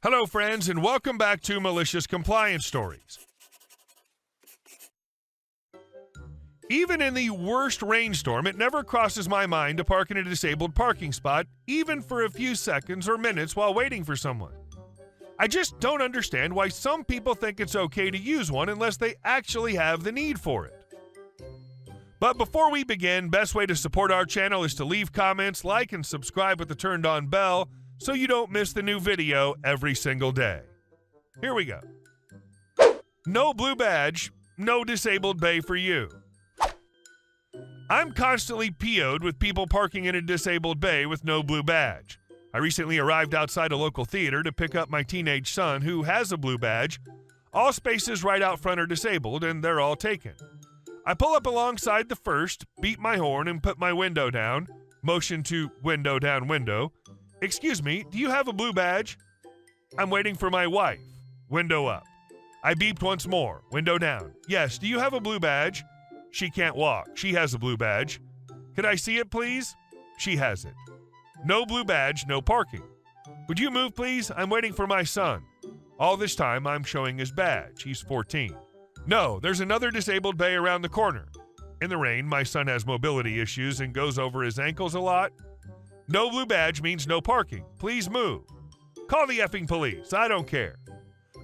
Hello, friends, and welcome back to Malicious Compliance Stories. Even in the worst rainstorm, it never crosses my mind to park in a disabled parking spot, even for a few seconds or minutes while waiting for someone. I just don't understand why some people think it's okay to use one unless they actually have the need for it. But before we begin, best way to support our channel is to leave comments, like, and subscribe with the turned on bell so you don't miss the new video every single day. Here we go. No blue badge, no disabled bay for you. I'm constantly PO'd with people parking in a disabled bay with no blue badge. I recently arrived outside a local theater to pick up my teenage son who has a blue badge. All spaces right out front are disabled and they're all taken. I pull up alongside the first, beat my horn and put my window down, motion to window down window. Excuse me, do you have a blue badge? I'm waiting for my wife. Window up. I beeped once more. Window down. Yes, do you have a blue badge? She can't walk. She has a blue badge. Could I see it, please? She has it. No blue badge, no parking. Would you move, please? I'm waiting for my son. All this time, I'm showing his badge. He's 14. No, there's another disabled bay around the corner. In the rain, my son has mobility issues and goes over his ankles a lot. No blue badge means no parking. Please move. Call the effing police. I don't care.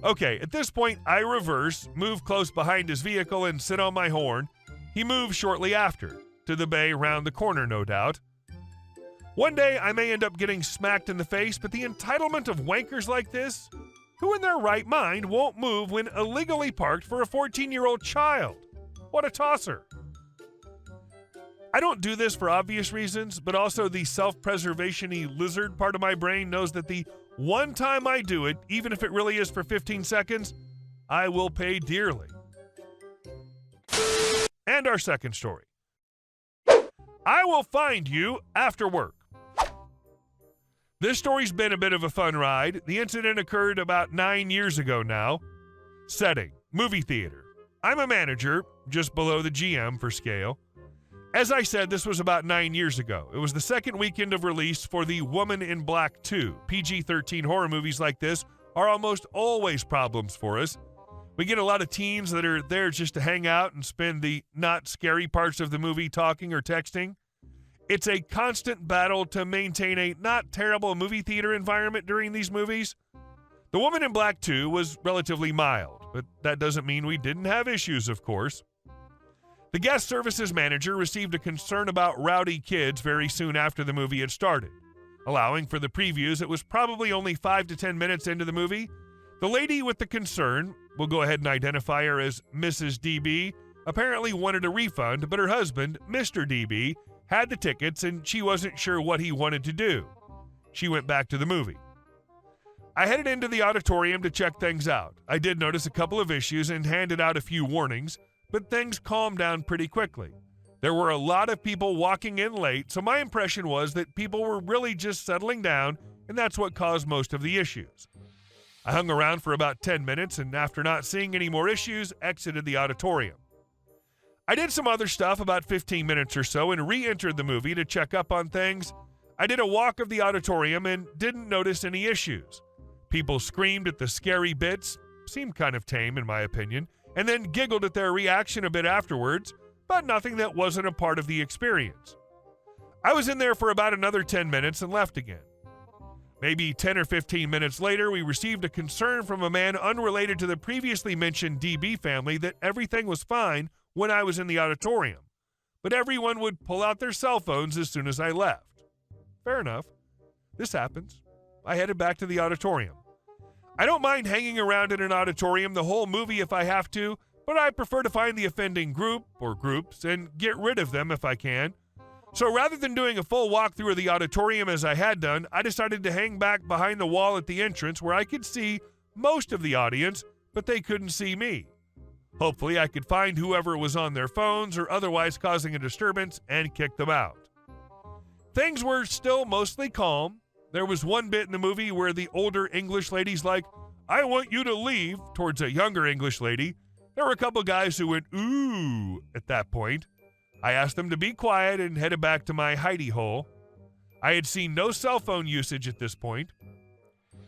Okay, at this point, I reverse, move close behind his vehicle, and sit on my horn. He moves shortly after, to the bay round the corner, no doubt. One day, I may end up getting smacked in the face, but the entitlement of wankers like this? Who in their right mind won't move when illegally parked for a 14-year-old child? What a tosser. I don't do this for obvious reasons, but also the self-preservation-y lizard part of my brain knows that the one time I do it, even if it really is for 15 seconds, I will pay dearly. And our second story. I will find you after work. This story's been a bit of a fun ride. The incident occurred about 9 years ago now. Setting, movie theater. I'm a manager, just below the GM for scale. As I said, this was about 9 years ago. It was the second weekend of release for The Woman in Black 2. PG-13 horror movies like this are almost always problems for us. We get a lot of teens that are there just to hang out and spend the not scary parts of the movie talking or texting. It's a constant battle to maintain a not terrible movie theater environment during these movies. The Woman in Black 2 was relatively mild, but that doesn't mean we didn't have issues, of course. The guest services manager received a concern about rowdy kids very soon after the movie had started. Allowing for the previews, it was probably only 5 to 10 minutes into the movie. The lady with the concern, we'll go ahead and identify her as Mrs. DB, apparently wanted a refund, but her husband, Mr. DB, had the tickets and she wasn't sure what he wanted to do. She went back to the movie. I headed into the auditorium to check things out. I did notice a couple of issues and handed out a few warnings, but things calmed down pretty quickly. There were a lot of people walking in late, so my impression was that people were really just settling down, and that's what caused most of the issues. I hung around for about 10 minutes, and after not seeing any more issues, exited the auditorium. I did some other stuff about 15 minutes or so and re-entered the movie to check up on things. I did a walk of the auditorium and didn't notice any issues. People screamed at the scary bits, seemed kind of tame in my opinion, and then giggled at their reaction a bit afterwards, but nothing that wasn't a part of the experience. I was in there for about another 10 minutes and left again. Maybe 10 or 15 minutes later, we received a concern from a man unrelated to the previously mentioned DB family that everything was fine when I was in the auditorium, but everyone would pull out their cell phones as soon as I left. Fair enough. This happens. I headed back to the auditorium. I don't mind hanging around in an auditorium the whole movie if I have to, but I prefer to find the offending group or groups and get rid of them if I can. So rather than doing a full walkthrough of the auditorium as I had done, I decided to hang back behind the wall at the entrance where I could see most of the audience, but they couldn't see me. Hopefully I could find whoever was on their phones or otherwise causing a disturbance and kick them out. Things were still mostly calm. There was one bit in the movie where the older English lady's like, "I want you to leave," towards a younger English lady. There were a couple guys who went, "Ooh," at that point. I asked them to be quiet and headed back to my hidey hole. I had seen no cell phone usage at this point.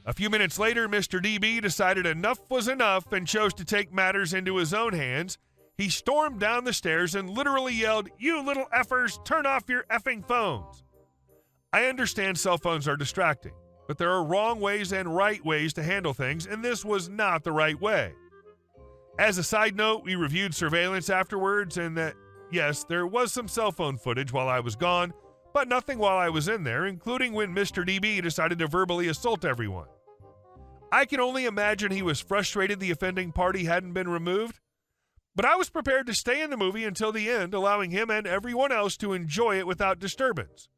A few minutes later, Mr. DB decided enough was enough and chose to take matters into his own hands. He stormed down the stairs and literally yelled, "You little effers, turn off your effing phones." I understand cell phones are distracting, but there are wrong ways and right ways to handle things, and this was not the right way. As a side note, we reviewed surveillance afterwards, and that, yes, there was some cell phone footage while I was gone, but nothing while I was in there, including when Mr. DB decided to verbally assault everyone. I can only imagine he was frustrated the offending party hadn't been removed, but I was prepared to stay in the movie until the end, allowing him and everyone else to enjoy it without disturbance.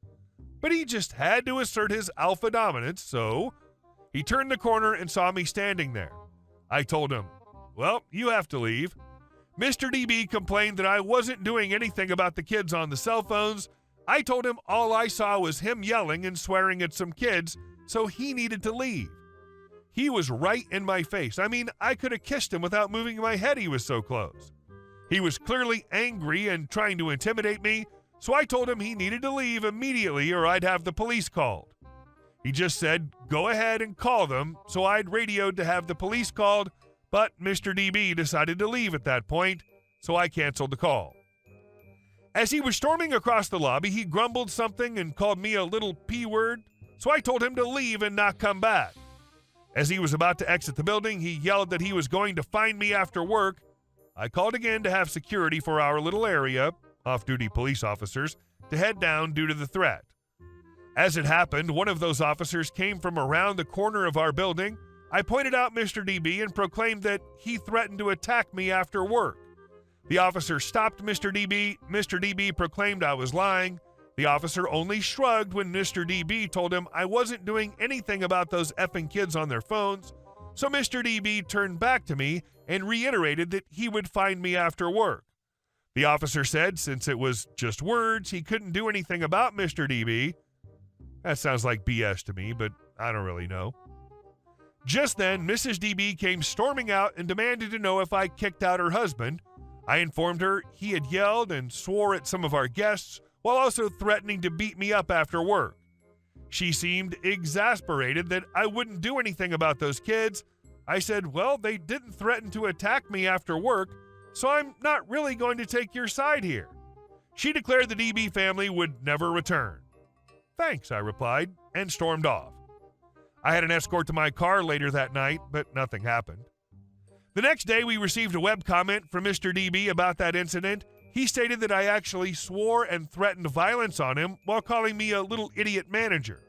But he just had to assert his alpha dominance, so he turned the corner and saw me standing there. I told him, "Well, you have to leave." Mr. DB complained that I wasn't doing anything about the kids on the cell phones. I told him all I saw was him yelling and swearing at some kids, so he needed to leave. He was right in my face. I mean, I could have kissed him without moving my head, he was so close. He was clearly angry and trying to intimidate me, so I told him he needed to leave immediately or I'd have the police called. He just said, "Go ahead and call them," so I'd radioed to have the police called, but Mr. DB decided to leave at that point, so I canceled the call. As he was storming across the lobby, he grumbled something and called me a little P-word, so I told him to leave and not come back. As he was about to exit the building, he yelled that he was going to find me after work. I called again to have security for our little area, off-duty police officers, to head down due to the threat. As it happened, one of those officers came from around the corner of our building. I pointed out Mr. DB and proclaimed that he threatened to attack me after work. The officer stopped Mr. DB. Mr. DB proclaimed I was lying. The officer only shrugged when Mr. DB told him I wasn't doing anything about those effing kids on their phones. So Mr. DB turned back to me and reiterated that he would find me after work. The officer said since it was just words, he couldn't do anything about Mr. DB. That sounds like BS to me, but I don't really know. Just then, Mrs. DB came storming out and demanded to know if I kicked out her husband. I informed her he had yelled and swore at some of our guests while also threatening to beat me up after work. She seemed exasperated that I wouldn't do anything about those kids. I said, "Well, they didn't threaten to attack me after work, so I'm not really going to take your side here." She declared the DB family would never return. "Thanks," I replied, and stormed off. I had an escort to my car later that night, but nothing happened. The next day, we received a web comment from Mr. DB about that incident. He stated that I actually swore and threatened violence on him while calling me a little idiot manager.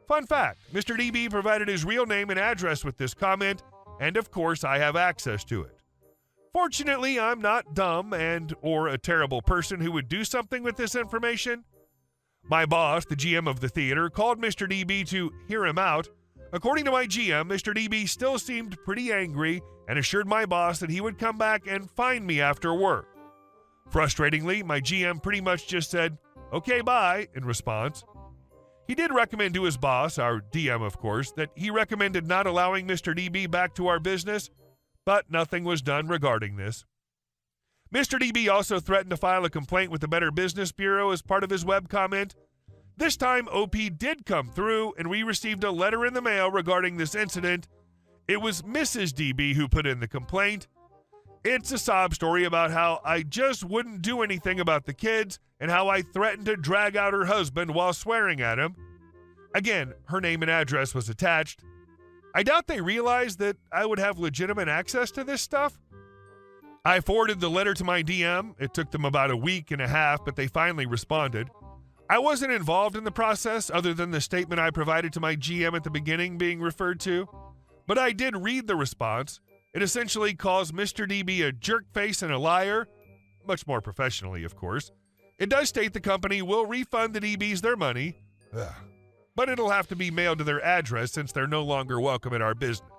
Fun fact, Mr. DB provided his real name and address with this comment, and of course I have access to it. Fortunately, I'm not dumb or a terrible person who would do something with this information. My boss, the GM of the theater, called Mr. DB to hear him out. According to my GM, Mr. DB still seemed pretty angry and assured my boss that he would come back and find me after work. Frustratingly, my GM pretty much just said, "Okay, bye," in response. He did recommend to his boss, our DM of course, that he recommended not allowing Mr. DB back to our business, but nothing was done regarding this. Mr. DB also threatened to file a complaint with the Better Business Bureau as part of his web comment. This time, OP did come through, and we received a letter in the mail regarding this incident. It was Mrs. DB who put in the complaint. It's a sob story about how I just wouldn't do anything about the kids and how I threatened to drag out her husband while swearing at him. Again, her name and address was attached. I doubt they realized that I would have legitimate access to this stuff. I forwarded the letter to my DM. It took them about a week and a half, but they finally responded. I wasn't involved in the process other than the statement I provided to my GM at the beginning being referred to, but I did read the response. It essentially calls Mr. DB a jerkface and a liar, much more professionally, of course. It does state the company will refund the DBs their money, but it'll have to be mailed to their address since they're no longer welcome in our business.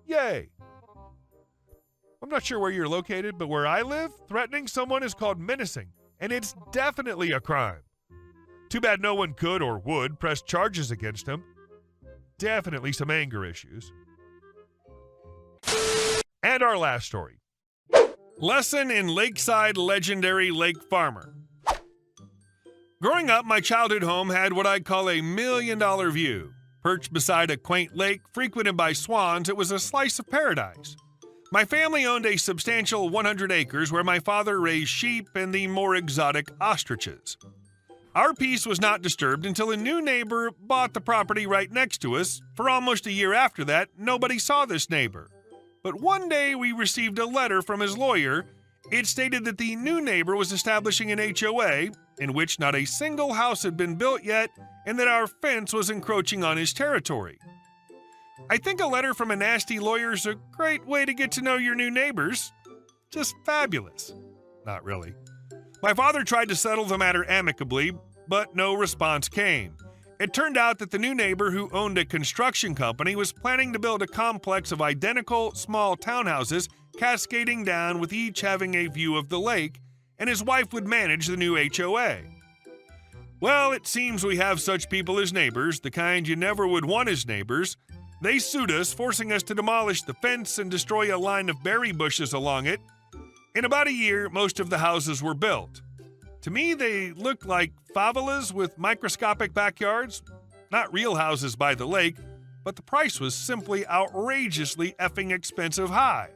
Yay! I'm not sure where you're located, but where I live, threatening someone is called menacing, and it's definitely a crime. Too bad no one could or would press charges against him. Definitely some anger issues. And our last story. Lesson in Lakeside Legendary Lake Farmer. Growing up, my childhood home had what I'd call a $1 million view. Perched beside a quaint lake frequented by swans, it was a slice of paradise. My family owned a substantial 100 acres where my father raised sheep and the more exotic ostriches. Our peace was not disturbed until a new neighbor bought the property right next to us. For almost a year after that, nobody saw this neighbor. But one day we received a letter from his lawyer. It stated that the new neighbor was establishing an HOA in which not a single house had been built yet and that our fence was encroaching on his territory. I think a letter from a nasty lawyer is a great way to get to know your new neighbors. Just fabulous. Not really. My father tried to settle the matter amicably, but no response came. It turned out that the new neighbor, who owned a construction company, was planning to build a complex of identical small townhouses cascading down with each having a view of the lake, and his wife would manage the new HOA. Well, it seems we have such people as neighbors, the kind you never would want as neighbors. They sued us, forcing us to demolish the fence and destroy a line of berry bushes along it. In about a year, most of the houses were built. To me, they looked like favelas with microscopic backyards. Not real houses by the lake, but the price was simply outrageously effing expensive high.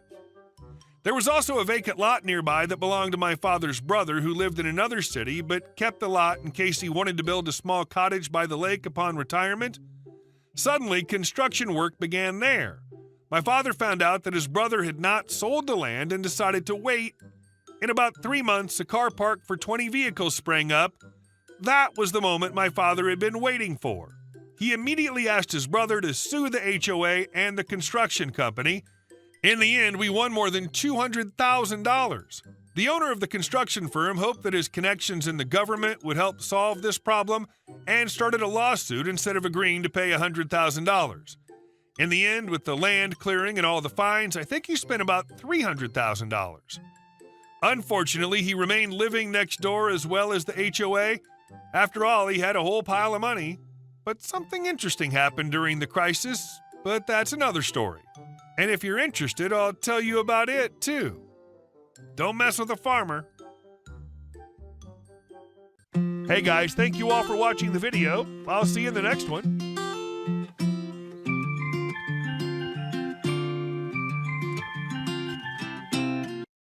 There was also a vacant lot nearby that belonged to my father's brother, who lived in another city but kept the lot in case he wanted to build a small cottage by the lake upon retirement. Suddenly, construction work began there. My father found out that his brother had not sold the land and decided to wait. In about 3 months, a car park for 20 vehicles sprang up. That was the moment my father had been waiting for. He immediately asked his brother to sue the HOA and the construction company. In the end, we won more than $200,000. The owner of the construction firm hoped that his connections in the government would help solve this problem and started a lawsuit instead of agreeing to pay $100,000. In the end, with the land clearing and all the fines, I think he spent about $300,000. Unfortunately, he remained living next door as well as the HOA. After all, he had a whole pile of money. But something interesting happened during the crisis, but that's another story. And if you're interested, I'll tell you about it, too. Don't mess with a farmer. Hey guys, thank you all for watching the video. I'll see you in the next one.